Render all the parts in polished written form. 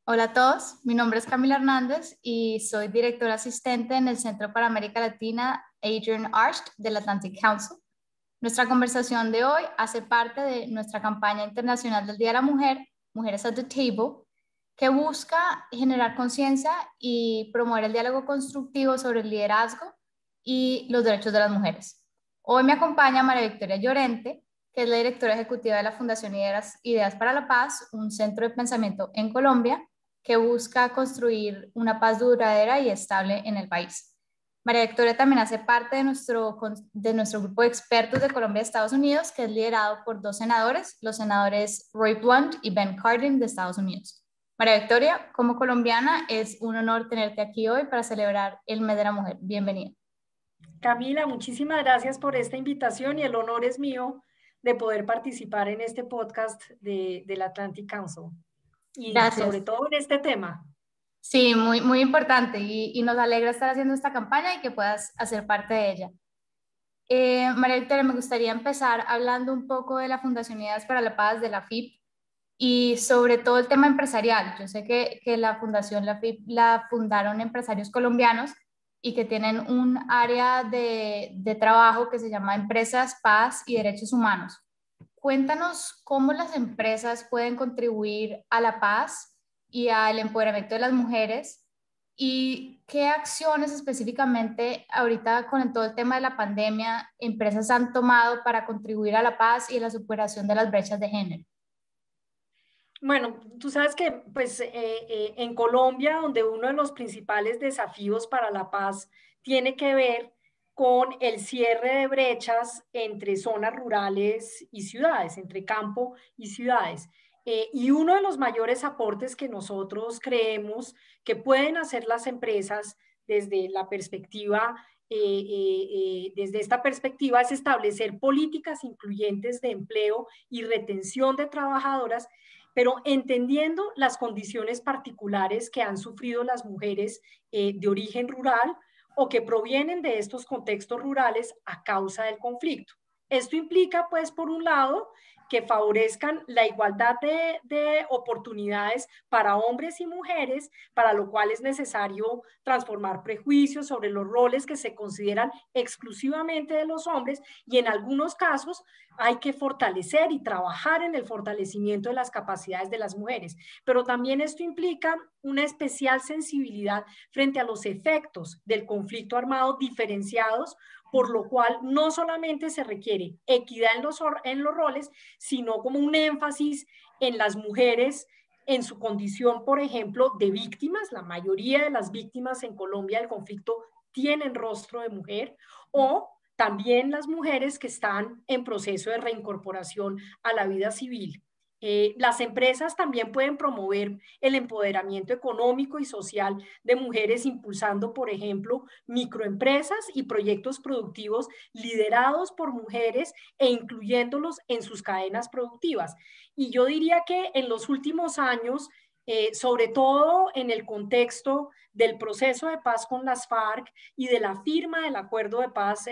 Hola a todos, mi nombre es Camila Hernández y soy directora asistente en el Centro para América Latina Adrian Arsht del Atlantic Council. Nuestra conversación de hoy hace parte de nuestra campaña internacional del Día de la Mujer, Mujeres at the Table, que busca generar conciencia y promover el diálogo constructivo sobre el liderazgo y los derechos de las mujeres. Hoy me acompaña María Victoria Llorente, que es la directora ejecutiva de la Fundación Ideas para la Paz, un centro de pensamiento en Colombia que busca construir una paz duradera y estable en el país. María Victoria también hace parte de nuestro grupo de expertos de Colombia y Estados Unidos, que es liderado por dos senadores, los senadores Roy Blunt y Ben Cardin de Estados Unidos. María Victoria, como colombiana, es un honor tenerte aquí hoy para celebrar el Mes de la Mujer. Bienvenida. Camila, muchísimas gracias por esta invitación y el honor es mío de poder participar en este podcast del Atlantic Council y sobre Gracias. todo en este tema. Sí, muy, muy importante y nos alegra estar haciendo esta campaña y que puedas hacer parte de ella. María Victoria, me gustaría empezar hablando un poco de la Fundación Ideas para la Paz, de la FIP, y sobre todo el tema empresarial. Yo sé que la Fundación, la FIP, la fundaron empresarios colombianos y que tienen un área de trabajo que se llama Empresas, Paz y Derechos Humanos. Cuéntanos cómo las empresas pueden contribuir a la paz y al empoderamiento de las mujeres y qué acciones específicamente ahorita con todo el tema de la pandemia empresas han tomado para contribuir a la paz y a la superación de las brechas de género. Bueno, tú sabes que pues, en Colombia, donde uno de los principales desafíos para la paz tiene que ver con el cierre de brechas entre zonas rurales y ciudades, entre campo y ciudades. Y uno de los mayores aportes que nosotros creemos que pueden hacer las empresas desde la perspectiva, desde esta perspectiva, es establecer políticas incluyentes de empleo y retención de trabajadoras, pero entendiendo las condiciones particulares que han sufrido las mujeres de origen rural o que provienen de estos contextos rurales a causa del conflicto. Esto implica, pues, por un lado, que favorezcan la igualdad de oportunidades para hombres y mujeres, para lo cual es necesario transformar prejuicios sobre los roles que se consideran exclusivamente de los hombres y en algunos casos hay que fortalecer y trabajar en el fortalecimiento de las capacidades de las mujeres. Pero también esto implica una especial sensibilidad frente a los efectos del conflicto armado diferenciados, por lo cual no solamente se requiere equidad en los roles, sino como un énfasis en las mujeres en su condición, por ejemplo, de víctimas. La mayoría de las víctimas en Colombia del conflicto tienen rostro de mujer, o también las mujeres que están en proceso de reincorporación a la vida civil. Las empresas también pueden promover el empoderamiento económico y social de mujeres impulsando, por ejemplo, microempresas y proyectos productivos liderados por mujeres e incluyéndolos en sus cadenas productivas. Y yo diría que en los últimos años, sobre todo en el contexto del proceso de paz con las FARC y de la firma del acuerdo de paz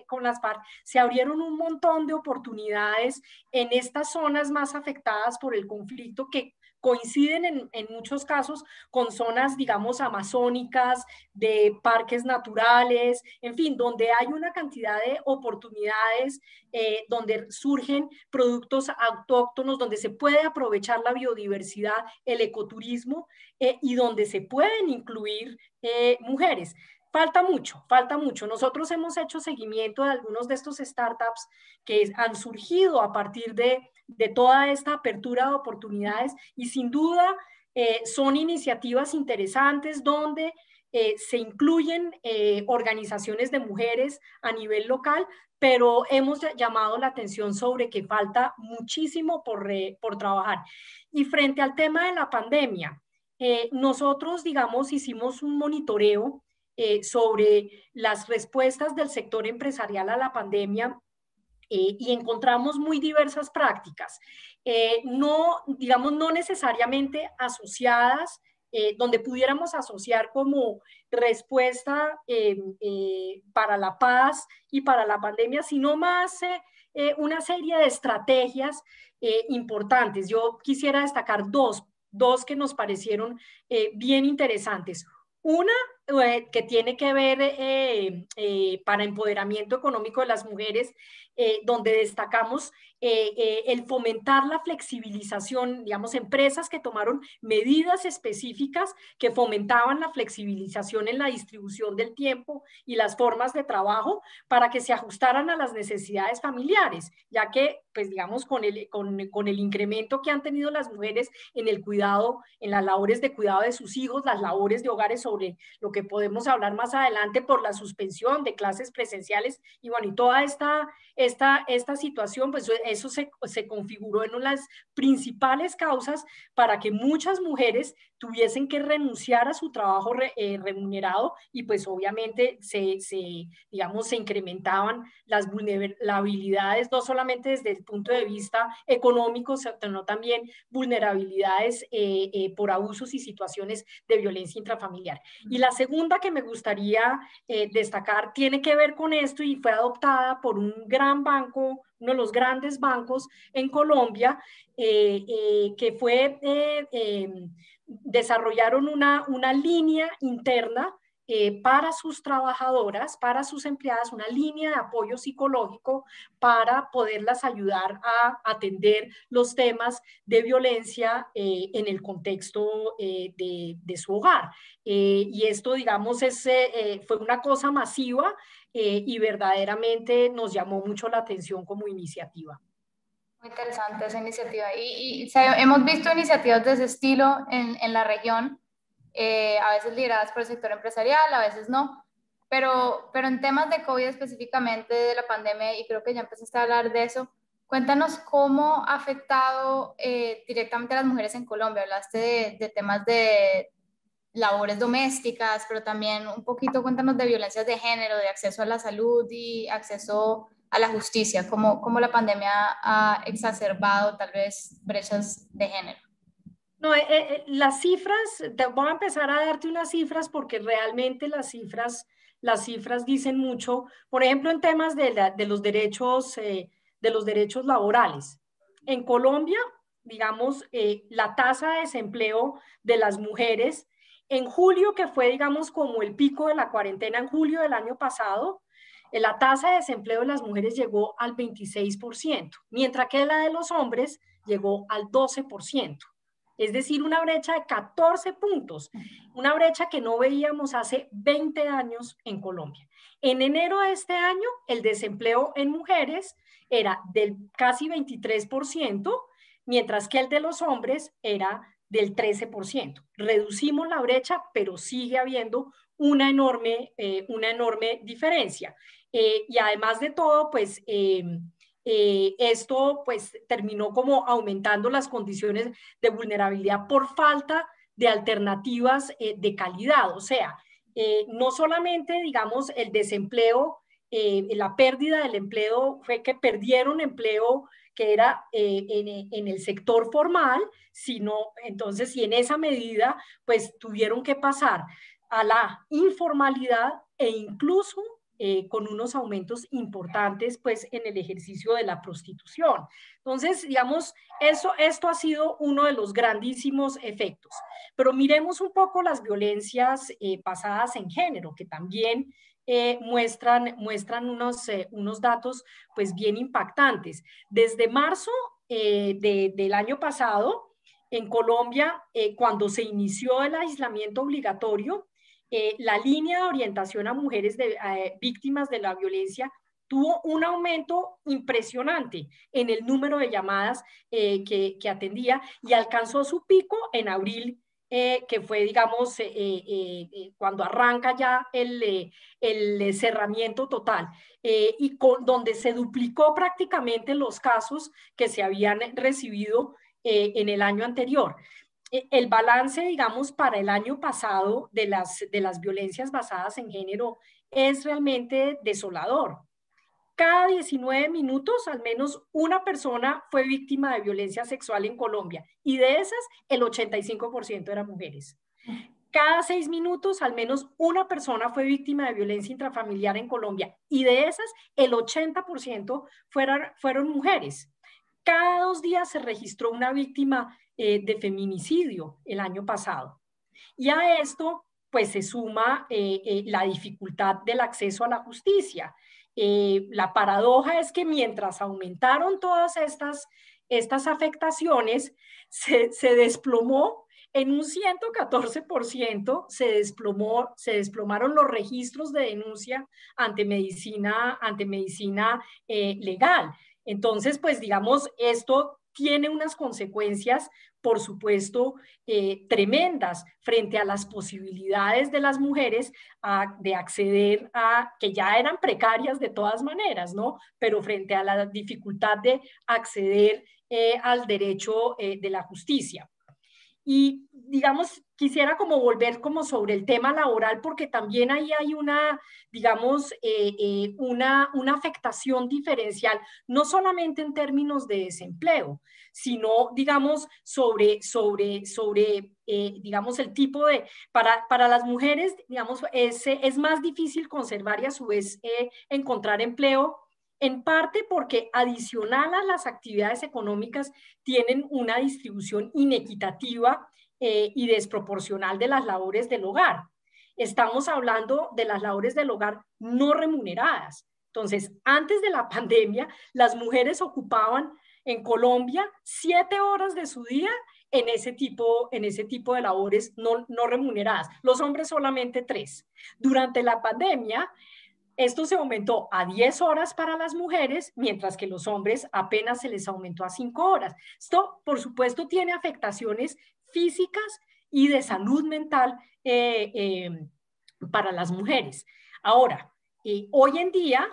con las FARC, se abrieron un montón de oportunidades en estas zonas más afectadas por el conflicto que coinciden en muchos casos con zonas, digamos, amazónicas, de parques naturales, en fin, donde hay una cantidad de oportunidades, donde surgen productos autóctonos, donde se puede aprovechar la biodiversidad, el ecoturismo, y donde se pueden incluir mujeres. Falta mucho, falta mucho. Nosotros hemos hecho seguimiento de algunos de estos startups que han surgido a partir de toda esta apertura de oportunidades y sin duda son iniciativas interesantes donde se incluyen organizaciones de mujeres a nivel local, pero hemos llamado la atención sobre que falta muchísimo por trabajar. Y frente al tema de la pandemia, nosotros, digamos, hicimos un monitoreo sobre las respuestas del sector empresarial a la pandemia y encontramos muy diversas prácticas, no, digamos, no necesariamente asociadas, donde pudiéramos asociar como respuesta para la paz y para la pandemia, sino más una serie de estrategias importantes. Yo quisiera destacar dos dos que nos parecieron bien interesantes. Una que tiene que ver para empoderamiento económico de las mujeres, donde destacamos el fomentar la flexibilización, digamos, empresas que tomaron medidas específicas que fomentaban la flexibilización en la distribución del tiempo y las formas de trabajo para que se ajustaran a las necesidades familiares, ya que, pues digamos, con el incremento que han tenido las mujeres en el cuidado, en las labores de cuidado de sus hijos, las labores de hogares, sobre lo que podemos hablar más adelante por la suspensión de clases presenciales, y bueno, y toda esta situación, pues eso se configuró en las principales causas para que muchas mujeres tuviesen que renunciar a su trabajo remunerado, y pues obviamente digamos, se incrementaban las vulnerabilidades, no solamente desde el punto de vista económico, sino también vulnerabilidades por abusos y situaciones de violencia intrafamiliar. Y la segunda que me gustaría destacar tiene que ver con esto, y fue adoptada por un gran banco, uno de los grandes bancos en Colombia, que fue, desarrollaron una línea interna para sus trabajadoras, para sus empleadas, una línea de apoyo psicológico para poderlas ayudar a atender los temas de violencia en el contexto de su hogar. Y esto, digamos, fue una cosa masiva y verdaderamente nos llamó mucho la atención como iniciativa. Muy interesante esa iniciativa. Hemos visto iniciativas de ese estilo en la región, a veces lideradas por el sector empresarial, a veces no. Pero en temas de COVID específicamente, de la pandemia, y creo que ya empezaste a hablar de eso, cuéntanos cómo ha afectado directamente a las mujeres en Colombia. Hablaste de temas de labores domésticas, pero también un poquito cuéntanos de violencias de género, de acceso a la salud y acceso a la justicia, cómo la pandemia ha exacerbado tal vez brechas de género. No, las cifras, voy a empezar a darte unas cifras porque realmente las cifras dicen mucho. Por ejemplo, en temas de los derechos laborales. En Colombia, digamos, la tasa de desempleo de las mujeres en julio, que fue, digamos, como el pico de la cuarentena en julio del año pasado, la tasa de desempleo de las mujeres llegó al 26%, mientras que la de los hombres llegó al 12%. Es decir, una brecha de 14 puntos, una brecha que no veíamos hace 20 años en Colombia. En enero de este año, el desempleo en mujeres era del casi 23%, mientras que el de los hombres era del 13%. Reducimos la brecha, pero sigue habiendo una enorme diferencia. Y además de todo, pues esto pues terminó como aumentando las condiciones de vulnerabilidad por falta de alternativas de calidad. O sea, no solamente, digamos, el desempleo, la pérdida del empleo fue que perdieron empleo que era en el sector formal, sino entonces, y en esa medida, pues tuvieron que pasar a la informalidad e incluso con unos aumentos importantes pues en el ejercicio de la prostitución. Entonces, digamos, esto ha sido uno de los grandísimos efectos. Pero miremos un poco las violencias basadas en género, que también muestran unos datos pues bien impactantes. Desde marzo del año pasado, en Colombia, cuando se inició el aislamiento obligatorio, la línea de orientación a mujeres víctimas de la violencia tuvo un aumento impresionante en el número de llamadas que atendía, y alcanzó su pico en abril, que fue, digamos, cuando arranca ya el cerramiento total, donde se duplicó prácticamente los casos que se habían recibido en el año anterior. El balance, digamos, para el año pasado de las violencias basadas en género es realmente desolador. Cada 19 minutos, al menos una persona fue víctima de violencia sexual en Colombia, y de esas, el 85% eran mujeres. Cada 6 minutos, al menos una persona fue víctima de violencia intrafamiliar en Colombia, y de esas, el 80% fueron mujeres. Cada 2 días se registró una víctima de feminicidio el año pasado. Y a esto, pues se suma la dificultad del acceso a la justicia. La paradoja es que mientras aumentaron todas estas afectaciones, se desplomó en un 114%, se desplomaron los registros de denuncia ante medicina legal. Entonces, pues digamos, esto tiene unas consecuencias, por supuesto, tremendas frente a las posibilidades de las mujeres de acceder a, que ya eran precarias de todas maneras, ¿no? Pero frente a la dificultad de acceder al derecho de la justicia. Y digamos, quisiera como volver como sobre el tema laboral, porque también ahí hay una, digamos, una afectación diferencial, no solamente en términos de desempleo, sino, digamos, digamos, el tipo de, para las mujeres, digamos, es más difícil conservar y a su vez encontrar empleo, en parte porque adicional a las actividades económicas tienen una distribución inequitativa y desproporcional de las labores del hogar. Estamos hablando de las labores del hogar no remuneradas. Entonces, antes de la pandemia, las mujeres ocupaban en Colombia 7 horas de su día en ese tipo de labores no remuneradas. Los hombres solamente 3. Durante la pandemia, esto se aumentó a 10 horas para las mujeres, mientras que los hombres apenas se les aumentó a 5 horas. Esto, por supuesto, tiene afectaciones físicas y de salud mental para las mujeres. Ahora, hoy en día,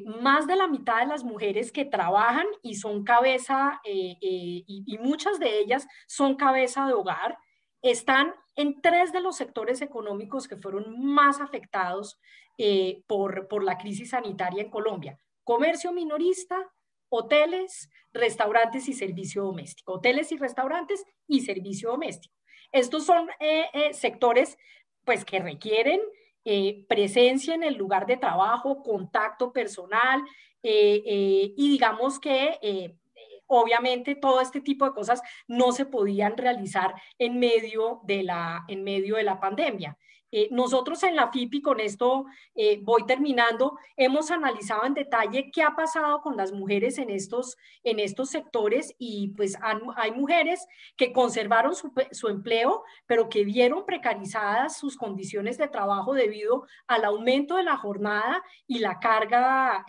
más de la mitad de las mujeres que trabajan y son cabeza, y muchas de ellas son cabeza de hogar, están en 3 de los sectores económicos que fueron más afectados por la crisis sanitaria en Colombia: comercio minorista, hoteles, restaurantes y servicio doméstico. Hoteles y restaurantes y servicio doméstico. Estos son sectores pues, que requieren presencia en el lugar de trabajo, contacto personal, y digamos que obviamente todo este tipo de cosas no se podían realizar en medio de la pandemia. Nosotros en la FIPI, con esto voy terminando, hemos analizado en detalle qué ha pasado con las mujeres en estos sectores, y pues hay mujeres que conservaron su empleo, pero que vieron precarizadas sus condiciones de trabajo debido al aumento de la jornada y la carga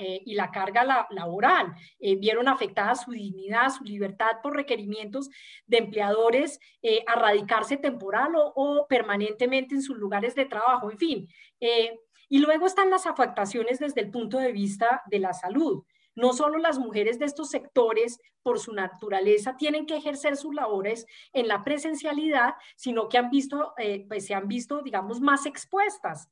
laboral. Vieron afectada su dignidad, su libertad por requerimientos de empleadores a radicarse temporal o permanentemente en sus lugares de trabajo, en fin. Y luego están las afectaciones desde el punto de vista de la salud. No solo las mujeres de estos sectores, por su naturaleza, tienen que ejercer sus labores en la presencialidad, sino que se han visto, digamos, más expuestas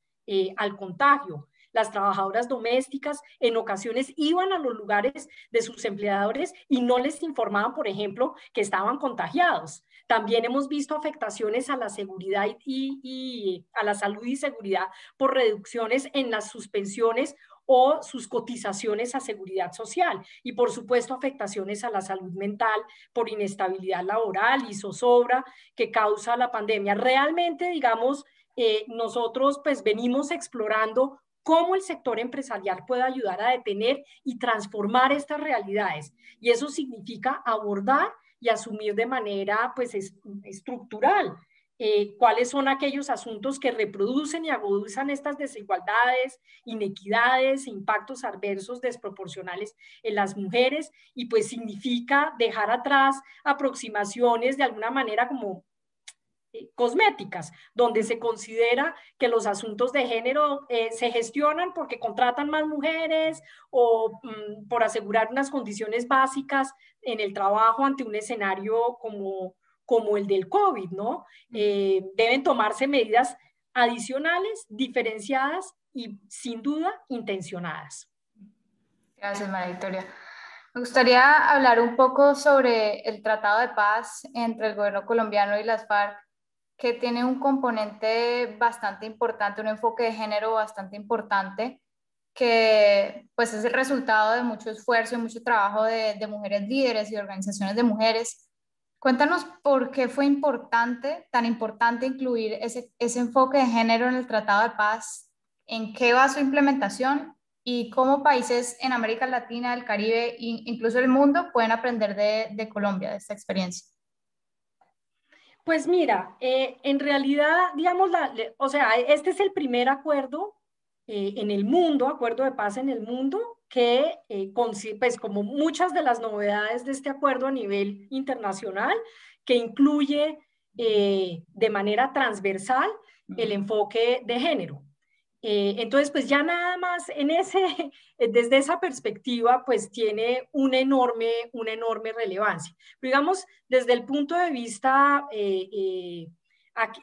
al contagio. Las trabajadoras domésticas en ocasiones iban a los lugares de sus empleadores y no les informaban, por ejemplo, que estaban contagiados. También hemos visto afectaciones a la seguridad y a la salud y seguridad por reducciones en las suspensiones o sus cotizaciones a seguridad social, y por supuesto afectaciones a la salud mental por inestabilidad laboral y zozobra que causa la pandemia. Realmente, digamos, nosotros pues venimos explorando cómo el sector empresarial puede ayudar a detener y transformar estas realidades, y eso significa abordar y asumir de manera pues estructural cuáles son aquellos asuntos que reproducen y agudizan estas desigualdades, inequidades, impactos adversos desproporcionales en las mujeres, y pues significa dejar atrás aproximaciones de alguna manera como cosméticas, donde se considera que los asuntos de género se gestionan porque contratan más mujeres o por asegurar unas condiciones básicas en el trabajo ante un escenario como el del COVID, ¿no? Deben tomarse medidas adicionales, diferenciadas y sin duda intencionadas. Gracias, María Victoria. Me gustaría hablar un poco sobre el Tratado de Paz entre el gobierno colombiano y las FARC, que tiene un componente bastante importante, un enfoque de género bastante importante, que pues es el resultado de mucho esfuerzo y mucho trabajo de mujeres líderes y organizaciones de mujeres. Cuéntanos por qué fue tan importante incluir ese enfoque de género en el Tratado de Paz, en qué va su implementación y cómo países en América Latina, el Caribe e incluso el mundo pueden aprender de Colombia, de esta experiencia. Pues mira, en realidad, digamos, o sea, este es el primer acuerdo en el mundo, acuerdo de paz en el mundo, que, pues como muchas de las novedades de este acuerdo a nivel internacional, que incluye de manera transversal el enfoque de género. Entonces, pues ya nada más desde esa perspectiva, pues tiene una enorme relevancia. Pero digamos, desde el punto de vista,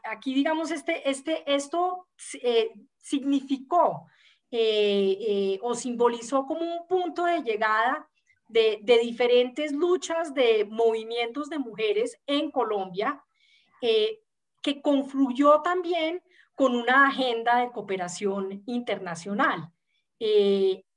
aquí, digamos, esto significó o simbolizó como un punto de llegada de diferentes luchas de movimientos de mujeres en Colombia, que confluyó también con una agenda de cooperación internacional,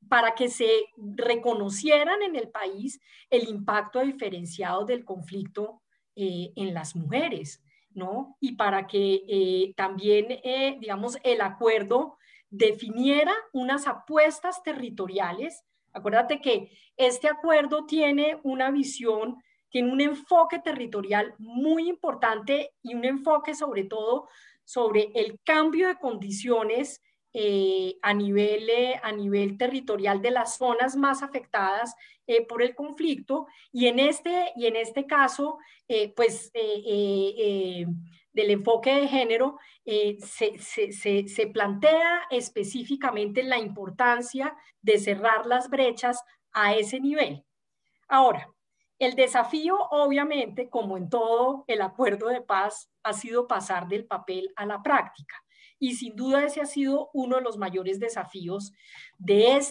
para que se reconocieran en el país el impacto diferenciado del conflicto en las mujeres, ¿no? Y para que también, digamos, el acuerdo definiera unas apuestas territoriales. Acuérdate que este acuerdo tiene una visión, tiene un enfoque territorial muy importante y un enfoque sobre todo sobre el cambio de condiciones a nivel territorial de las zonas más afectadas por el conflicto. Y en este caso, pues del enfoque de género, se plantea específicamente la importancia de cerrar las brechas a ese nivel. Ahora, el desafío, obviamente, como en todo el acuerdo de paz, ha sido pasar del papel a la práctica. Y sin duda ese ha sido uno de los mayores desafíos del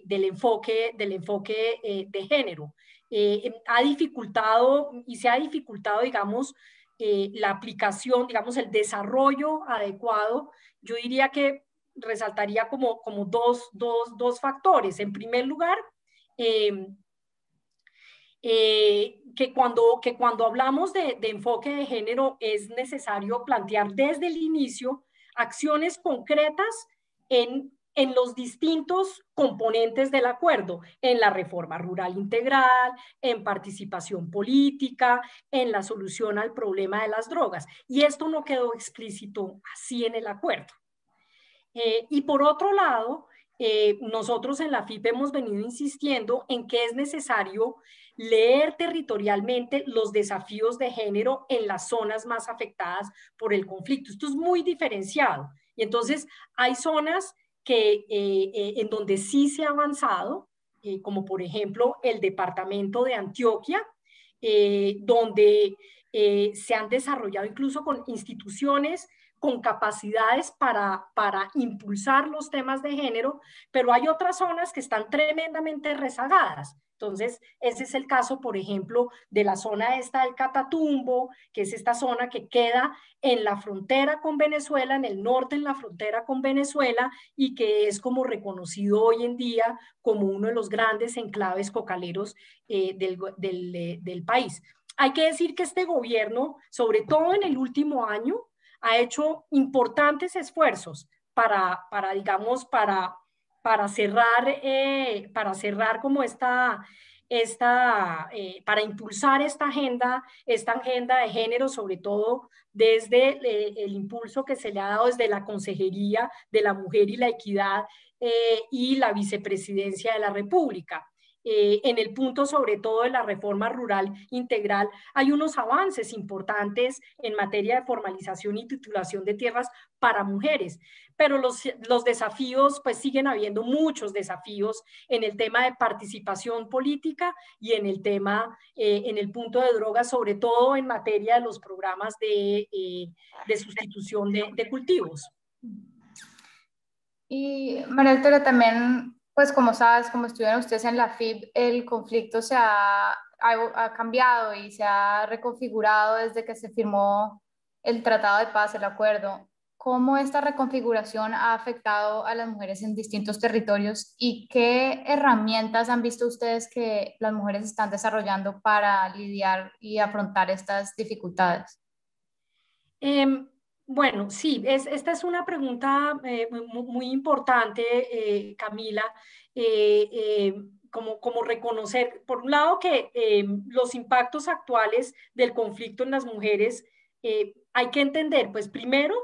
enfoque de género. Ha dificultado y se ha dificultado, digamos, la aplicación, digamos, el desarrollo adecuado. Yo diría que resaltaría como dos factores. En primer lugar, eh, que cuando hablamos de enfoque de género es necesario plantear desde el inicio acciones concretas en los distintos componentes del acuerdo, en la reforma rural integral, en participación política, en la solución al problema de las drogas. Y esto no quedó explícito así en el acuerdo. Y por otro lado, nosotros en la FIP hemos venido insistiendo en que es necesario leer territorialmente los desafíos de género en las zonas más afectadas por el conflicto. Esto es muy diferenciado. Y entonces hay zonas en donde sí se ha avanzado, como por ejemplo el departamento de Antioquia, donde se han desarrollado incluso con instituciones con capacidades para impulsar los temas de género, pero hay otras zonas que están tremendamente rezagadas. Entonces, ese es el caso, por ejemplo, de la zona esta del Catatumbo, que es esta zona que queda en la frontera con Venezuela, en el norte, en la frontera con Venezuela, y que es como reconocido hoy en día como uno de los grandes enclaves cocaleros del país. Hay que decir que este gobierno, sobre todo en el último año, ha hecho importantes esfuerzos digamos, para cerrar como para impulsar esta agenda de género, sobre todo desde el impulso que se le ha dado desde la Consejería de la Mujer y la Equidad y la Vicepresidencia de la República. En el punto sobre todo de la reforma rural integral, hay unos avances importantes en materia de formalización y titulación de tierras para mujeres, pero los desafíos, pues siguen habiendo muchos desafíos en el tema de participación política y en el tema, en el punto de drogas, sobre todo en materia de los programas de sustitución de cultivos. Y María Victoria, también, pues como sabes, como estudian ustedes en la FIB, el conflicto ha cambiado y se ha reconfigurado desde que se firmó el Tratado de Paz, el acuerdo. cómo esta reconfiguración ha afectado a las mujeres en distintos territorios y qué herramientas han visto ustedes que las mujeres están desarrollando para lidiar y afrontar estas dificultades. Em, bueno, sí, esta es una pregunta muy importante, Camila. Eh, eh, como reconocer, por un lado, que los impactos actuales del conflicto en las mujeres hay que entender, pues primero,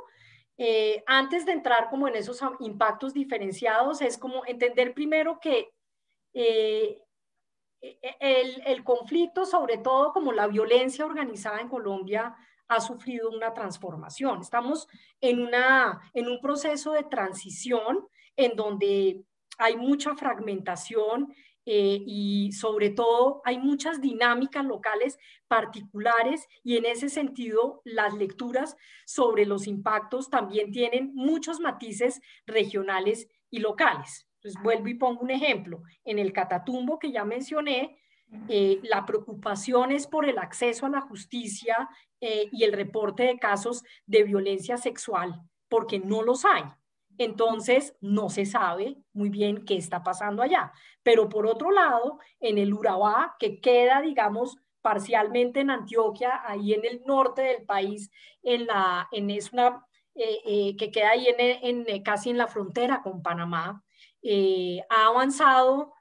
antes de entrar como en esos impactos diferenciados, es como entender primero que eh, el conflicto, sobre todo como la violencia organizada en Colombia, ha sufrido una transformación. Estamos en un proceso de transición en donde hay mucha fragmentación y sobre todo hay muchas dinámicas locales particulares y en ese sentido las lecturas sobre los impactos también tienen muchos matices regionales y locales. Entonces vuelvo y pongo un ejemplo. En el Catatumbo que ya mencioné, la preocupación es por el acceso a la justicia y el reporte de casos de violencia sexual, porque no los hay. Entonces, no se sabe muy bien qué está pasando allá. Pero por otro lado, en el Urabá, que queda, digamos, parcialmente en Antioquia, ahí en el norte del país, es una, que queda ahí casi en la frontera con Panamá, se ha avanzado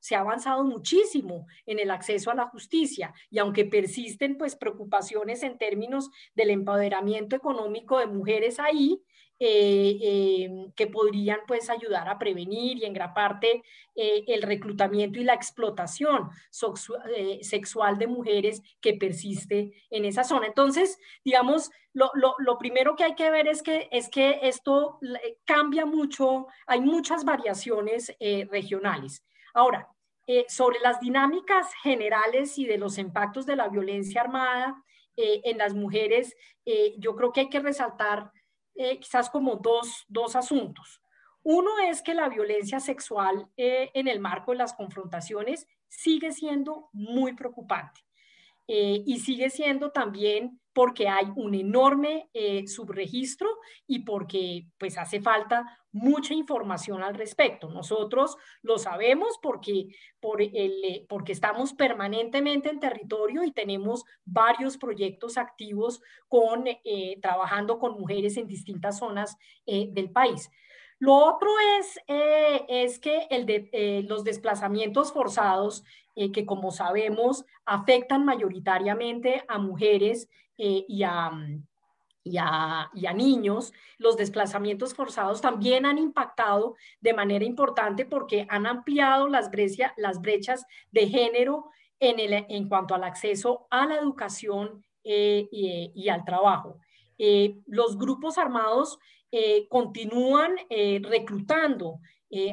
muchísimo en el acceso a la justicia y aunque persisten pues preocupaciones en términos del empoderamiento económico de mujeres ahí, que podrían pues ayudar a prevenir y en gran parte el reclutamiento y la explotación sexual de mujeres que persiste en esa zona. Entonces, digamos, lo primero que hay que ver es que esto cambia mucho, hay muchas variaciones regionales. Ahora, sobre las dinámicas generales y de los impactos de la violencia armada en las mujeres, yo creo que hay que resaltar quizás como dos asuntos. Uno es que la violencia sexual en el marco de las confrontaciones sigue siendo muy preocupante y sigue siendo también porque hay un enorme subregistro y porque pues hace falta mucha información al respecto. Nosotros lo sabemos porque estamos permanentemente en territorio y tenemos varios proyectos activos trabajando con mujeres en distintas zonas del país. Lo otro es que los desplazamientos forzados, que como sabemos afectan mayoritariamente a mujeres y a niños, los desplazamientos forzados también han impactado de manera importante porque han ampliado las brechas de género en cuanto al acceso a la educación y al trabajo. Los grupos armados continúan reclutando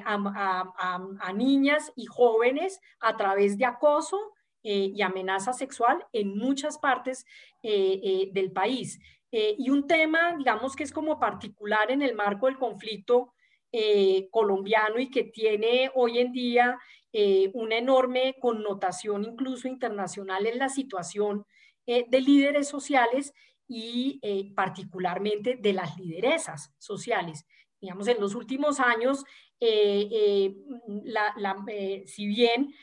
a niñas y jóvenes a través de acoso y amenaza sexual en muchas partes del país. Y un tema, digamos, que es como particular en el marco del conflicto colombiano y que tiene hoy en día una enorme connotación incluso internacional en la situación de líderes sociales y particularmente de las lideresas sociales. Digamos, en los últimos años, si bien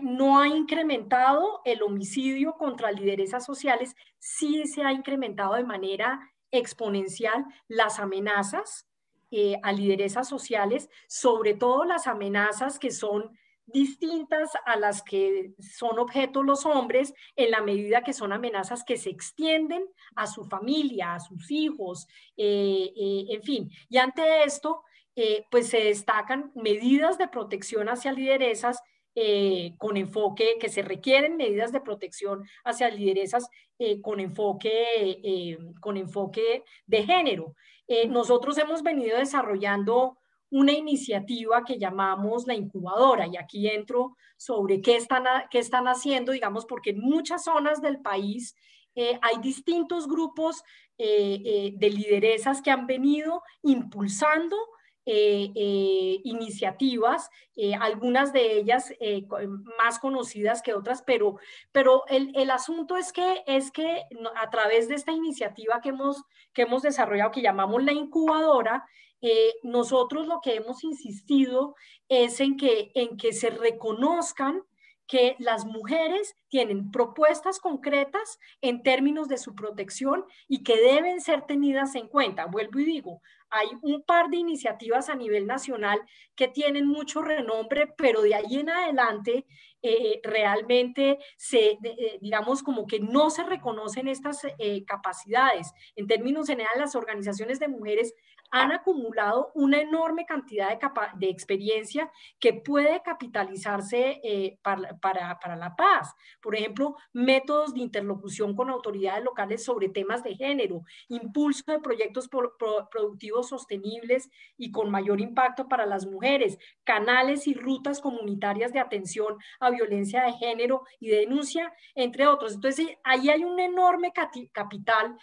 no ha incrementado el homicidio contra lideresas sociales, sí se ha incrementado de manera exponencial las amenazas a lideresas sociales, sobre todo las amenazas que son distintas a las que son objeto los hombres, en la medida que son amenazas que se extienden a su familia, a sus hijos, en fin. Y ante esto, pues se destacan medidas de protección hacia lideresas con enfoque, que se requieren medidas de protección hacia lideresas con enfoque de género. Nosotros hemos venido desarrollando una iniciativa que llamamos la incubadora, y aquí entro sobre qué están haciendo, digamos, porque en muchas zonas del país hay distintos grupos de lideresas que han venido impulsando iniciativas, algunas de ellas más conocidas que otras, pero el asunto es que a través de esta iniciativa que hemos desarrollado, que llamamos la incubadora, nosotros lo que hemos insistido es en que se reconozcan que las mujeres tienen propuestas concretas en términos de su protección y que deben ser tenidas en cuenta. Vuelvo y digo, hay un par de iniciativas a nivel nacional que tienen mucho renombre, pero de ahí en adelante realmente digamos, como que no se reconocen estas capacidades. En términos generales, las organizaciones de mujeres han acumulado una enorme cantidad de experiencia que puede capitalizarse para la paz. Por ejemplo, métodos de interlocución con autoridades locales sobre temas de género, impulso de proyectos productivos sostenibles y con mayor impacto para las mujeres, canales y rutas comunitarias de atención a violencia de género y de denuncia, entre otros. Entonces, ahí hay un enorme capital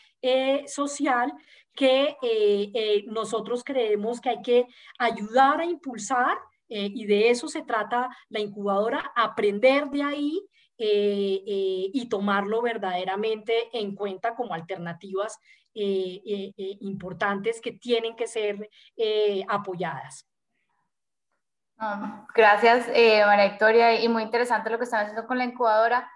social que nosotros creemos que hay que ayudar a impulsar, y de eso se trata la incubadora, aprender de ahí y tomarlo verdaderamente en cuenta como alternativas importantes que tienen que ser apoyadas. Gracias, María Victoria, y muy interesante lo que están haciendo con la incubadora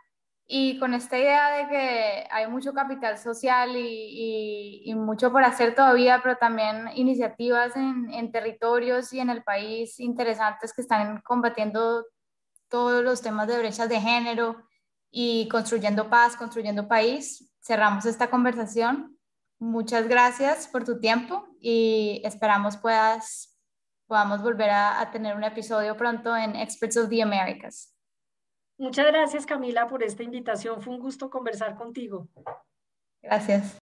y con esta idea de que hay mucho capital social y mucho por hacer todavía, pero también iniciativas en territorios y en el país interesantes que están combatiendo todos los temas de brechas de género y construyendo paz, construyendo país. Cerramos esta conversación. Muchas gracias por tu tiempo y esperamos podamos volver a tener un episodio pronto en Experts of the Americas. Muchas gracias, Camila, por esta invitación. Fue un gusto conversar contigo. Gracias.